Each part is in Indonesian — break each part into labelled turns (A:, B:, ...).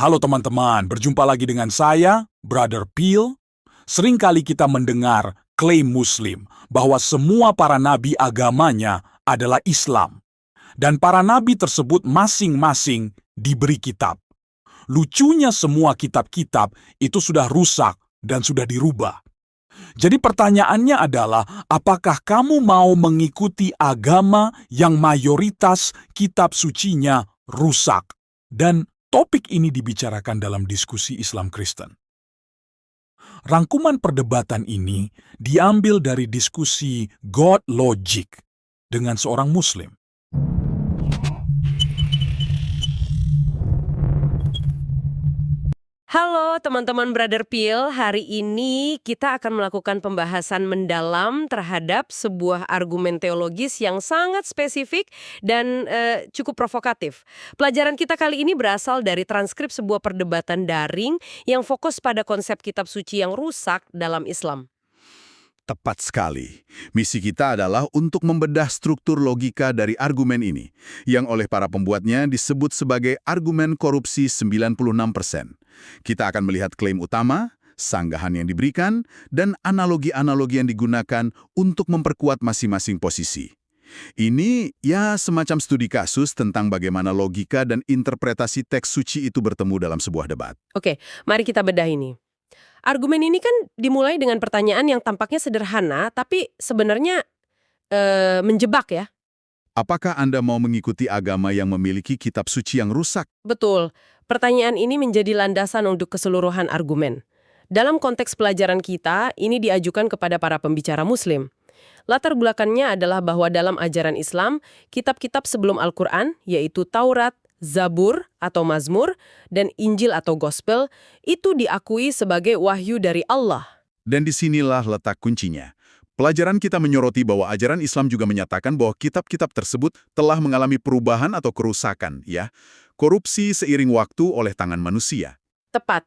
A: Halo teman-teman, berjumpa lagi dengan saya, Brother Peel. Seringkali kita mendengar klaim Muslim bahwa semua para nabi agamanya adalah Islam. Dan para nabi tersebut masing-masing diberi kitab. Lucunya semua kitab-kitab itu sudah rusak dan sudah dirubah. Jadi pertanyaannya adalah, apakah kamu mau mengikuti agama yang mayoritas kitab sucinya rusak? Dan topik ini dibicarakan dalam diskusi Islam Kristen. Rangkuman perdebatan ini diambil dari diskusi God Logic dengan seorang Muslim.
B: Halo teman-teman Brother Peel, hari ini kita akan melakukan pembahasan mendalam terhadap sebuah argumen teologis yang sangat spesifik dan cukup provokatif. Pelajaran kita kali ini berasal dari transkrip sebuah perdebatan daring yang fokus pada konsep kitab suci yang rusak dalam Islam.
C: Tepat sekali. Misi kita adalah untuk membedah struktur logika dari argumen ini, yang oleh para pembuatnya disebut sebagai argumen korupsi 96%. Kita akan melihat klaim utama, sanggahan yang diberikan, dan analogi-analogi yang digunakan untuk memperkuat masing-masing posisi. Ini ya semacam studi kasus tentang bagaimana logika dan interpretasi teks suci itu bertemu dalam sebuah debat.
B: Oke, mari kita bedah ini. Argumen ini kan dimulai dengan pertanyaan yang tampaknya sederhana, tapi sebenarnya menjebak ya.
C: Apakah Anda mau mengikuti agama yang memiliki kitab suci yang rusak?
B: Betul, pertanyaan ini menjadi landasan untuk keseluruhan argumen. Dalam konteks pelajaran kita, ini diajukan kepada para pembicara Muslim. Latar belakangnya adalah bahwa dalam ajaran Islam, kitab-kitab sebelum Al-Quran, yaitu Taurat, Zabur atau Mazmur, dan Injil atau Gospel, itu diakui sebagai wahyu dari Allah.
C: Dan disinilah letak kuncinya. Pelajaran kita menyoroti bahwa ajaran Islam juga menyatakan bahwa kitab-kitab tersebut telah mengalami perubahan atau kerusakan, ya. Korupsi seiring waktu oleh tangan manusia.
B: Tepat.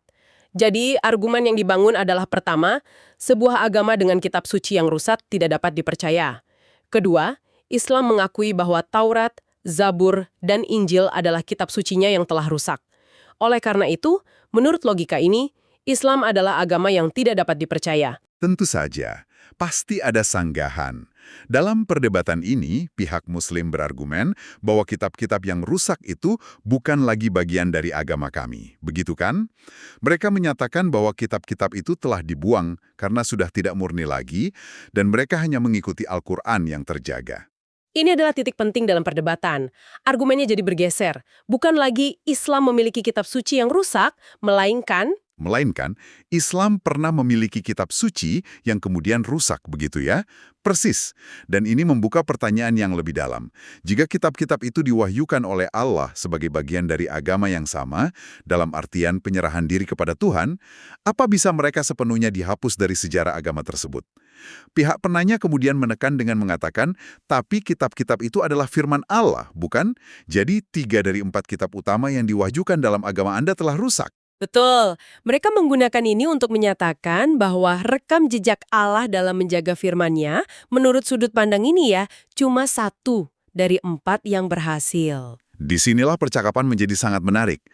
B: Jadi, argumen yang dibangun adalah pertama, sebuah agama dengan kitab suci yang rusak tidak dapat dipercaya. Kedua, Islam mengakui bahwa Taurat, Zabur, dan Injil adalah kitab sucinya yang telah rusak. Oleh karena itu, menurut logika ini, Islam adalah agama yang tidak dapat dipercaya.
C: Tentu saja, pasti ada sanggahan. Dalam perdebatan ini, pihak Muslim berargumen bahwa kitab-kitab yang rusak itu bukan lagi bagian dari agama kami. Begitu kan? Mereka menyatakan bahwa kitab-kitab itu telah dibuang karena sudah tidak murni lagi, dan mereka hanya mengikuti Al-Quran yang terjaga.
B: Ini adalah titik penting dalam perdebatan. Argumennya jadi bergeser. Bukan lagi Islam memiliki kitab suci yang rusak, melainkan
C: Islam pernah memiliki kitab suci yang kemudian rusak, begitu ya? Persis. Dan ini membuka pertanyaan yang lebih dalam. Jika kitab-kitab itu diwahyukan oleh Allah sebagai bagian dari agama yang sama, dalam artian penyerahan diri kepada Tuhan, apa bisa mereka sepenuhnya dihapus dari sejarah agama tersebut? Pihak penanya kemudian menekan dengan mengatakan, tapi kitab-kitab itu adalah firman Allah, bukan? Jadi 3 dari 4 kitab utama yang diwahyukan dalam agama Anda telah rusak.
B: betul. Mereka menggunakan ini untuk menyatakan bahwa rekam jejak Allah dalam menjaga firman-Nya, menurut sudut pandang ini ya, cuma 1 dari 4 yang berhasil.
C: Disinilah percakapan menjadi sangat menarik.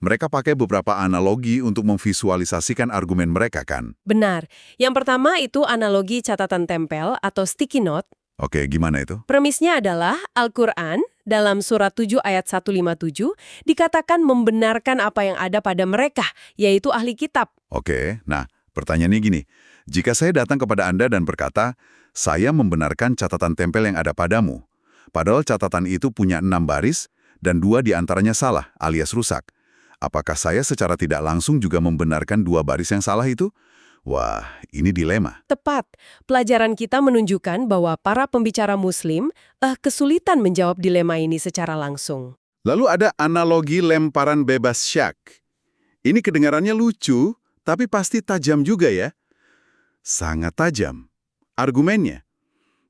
C: Mereka pakai beberapa analogi untuk memvisualisasikan argumen mereka kan?
B: Benar. Yang pertama itu analogi catatan tempel atau sticky note.
C: Oke, gimana itu?
B: Premisnya adalah Al-Quran dalam surat 7 ayat 157 dikatakan membenarkan apa yang ada pada mereka, yaitu ahli kitab.
C: Oke, nah pertanyaannya gini. Jika saya datang kepada Anda dan berkata, saya membenarkan catatan tempel yang ada padamu. Padahal catatan itu punya 6 baris dan 2 diantaranya salah alias rusak. Apakah saya secara tidak langsung juga membenarkan 2 baris yang salah itu? Wah, ini dilema.
B: Tepat. Pelajaran kita menunjukkan bahwa para pembicara Muslim kesulitan menjawab dilema ini secara langsung.
C: Lalu ada analogi lemparan bebas syak. Ini kedengarannya lucu, tapi pasti tajam juga ya. Sangat tajam. Argumennya,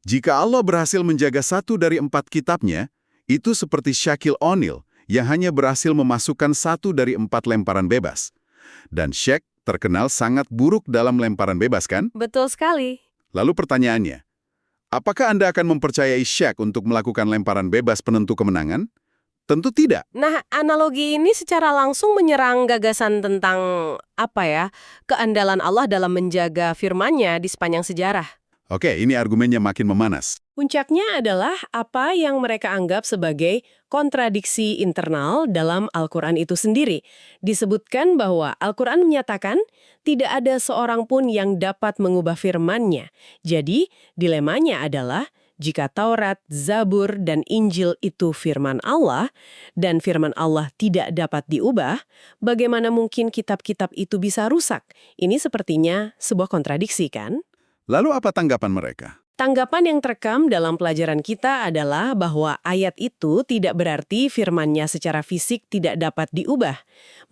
C: jika Allah berhasil menjaga 1 dari 4 kitabnya, itu seperti Shaquille O'Neal yang hanya berhasil memasukkan 1 dari 4 lemparan bebas. Dan Shaq terkenal sangat buruk dalam lemparan bebas kan?
B: Betul sekali.
C: Lalu pertanyaannya, apakah Anda akan mempercayai Shaq untuk melakukan lemparan bebas penentu kemenangan? Tentu tidak.
B: Nah, analogi ini secara langsung menyerang gagasan tentang keandalan Allah dalam menjaga firman-Nya di sepanjang sejarah.
C: Oke, ini argumennya makin memanas.
B: Puncaknya adalah apa yang mereka anggap sebagai kontradiksi internal dalam Al-Quran itu sendiri. Disebutkan bahwa Al-Quran menyatakan tidak ada seorang pun yang dapat mengubah firman-Nya. Jadi, dilemanya adalah jika Taurat, Zabur, dan Injil itu firman Allah, dan firman Allah tidak dapat diubah, bagaimana mungkin kitab-kitab itu bisa rusak? Ini sepertinya sebuah kontradiksi, kan?
C: Lalu apa tanggapan mereka?
B: Tanggapan yang terekam dalam pelajaran kita adalah bahwa ayat itu tidak berarti firman-Nya secara fisik tidak dapat diubah.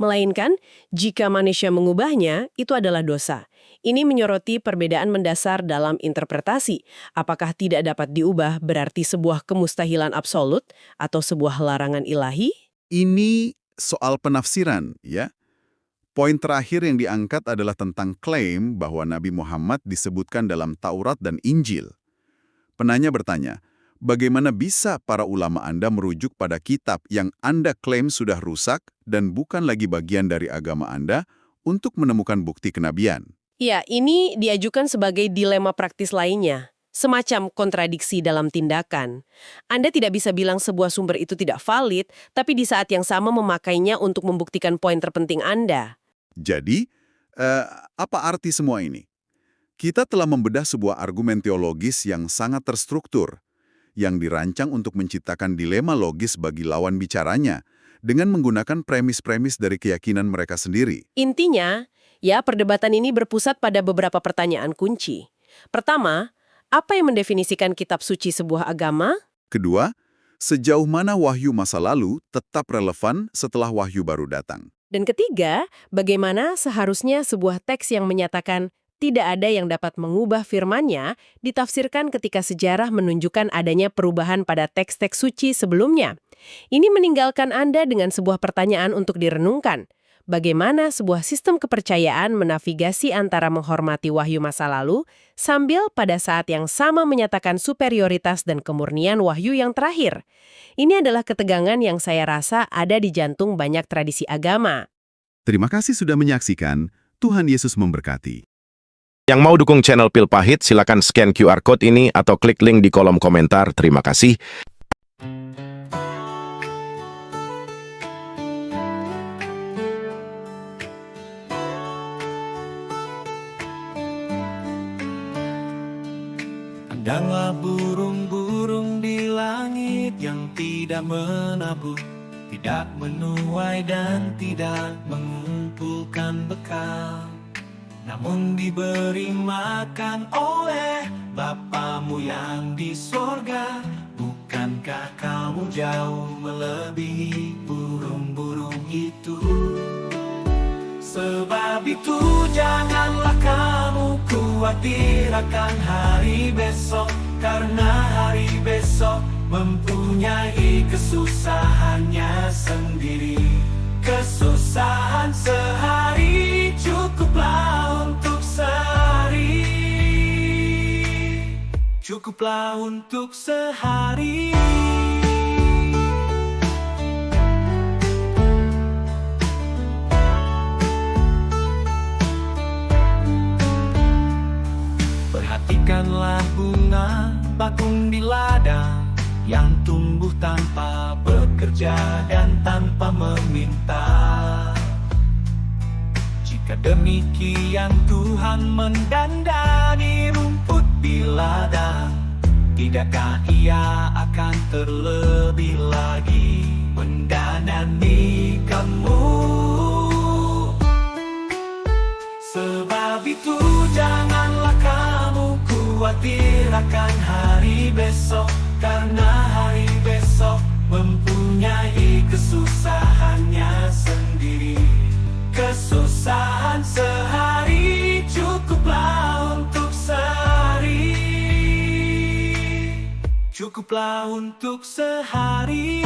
B: Melainkan, jika manusia mengubahnya, itu adalah dosa. Ini menyoroti perbedaan mendasar dalam interpretasi. Apakah tidak dapat diubah berarti sebuah kemustahilan absolut atau sebuah larangan ilahi?
C: Ini soal penafsiran, ya. Poin terakhir yang diangkat adalah tentang klaim bahwa Nabi Muhammad disebutkan dalam Taurat dan Injil. Penanya bertanya, bagaimana bisa para ulama Anda merujuk pada kitab yang Anda klaim sudah rusak dan bukan lagi bagian dari agama Anda untuk menemukan bukti kenabian?
B: Ya, ini diajukan sebagai dilema praktis lainnya. Semacam kontradiksi dalam tindakan. Anda tidak bisa bilang sebuah sumber itu tidak valid, tapi di saat yang sama memakainya untuk membuktikan poin terpenting Anda.
C: Jadi, apa arti semua ini? Kita telah membedah sebuah argumen teologis yang sangat terstruktur, yang dirancang untuk menciptakan dilema logis bagi lawan bicaranya, dengan menggunakan premis-premis dari keyakinan mereka sendiri.
B: Intinya, perdebatan ini berpusat pada beberapa pertanyaan kunci. Pertama, apa yang mendefinisikan kitab suci sebuah agama?
C: Kedua, sejauh mana wahyu masa lalu tetap relevan setelah wahyu baru datang?
B: Dan ketiga, bagaimana seharusnya sebuah teks yang menyatakan tidak ada yang dapat mengubah firman-Nya ditafsirkan ketika sejarah menunjukkan adanya perubahan pada teks-teks suci sebelumnya. Ini meninggalkan Anda dengan sebuah pertanyaan untuk direnungkan. Bagaimana sebuah sistem kepercayaan menavigasi antara menghormati wahyu masa lalu sambil pada saat yang sama menyatakan superioritas dan kemurnian wahyu yang terakhir? Ini adalah ketegangan yang saya rasa ada di jantung banyak tradisi agama.
C: Terima kasih sudah menyaksikan. Tuhan Yesus memberkati.
D: Yang mau dukung channel Pil Pahit, silakan scan QR Code ini atau klik link di kolom komentar. Terima kasih.
E: Pandanglah burung-burung di langit yang tidak menabur, tidak menuai dan tidak mengumpulkan bekal, namun diberi makan oleh Bapamu yang di sorga. Bukankah kamu jauh melebihi burung-burung itu? Sebab itu janganlah kamu khawatir akan hari besok, karena hari besok mempunyai kesusahannya sendiri. Kesusahan sehari cukuplah untuk sehari. Cukuplah untuk sehari. Perhatikanlah bunga bakung di ladang yang tumbuh tanpa bekerja dan tanpa meminta. Jika demikian Tuhan mendandani rumput di ladang, tidakkah Ia akan terlebih lagi mendandani kamu? Sebab itu janganlah kamu khawatir akan hari besok, karena hari besok mempunyai kesusahannya sendiri. Kesusahan sehari cukuplah untuk sehari. Cukuplah untuk sehari.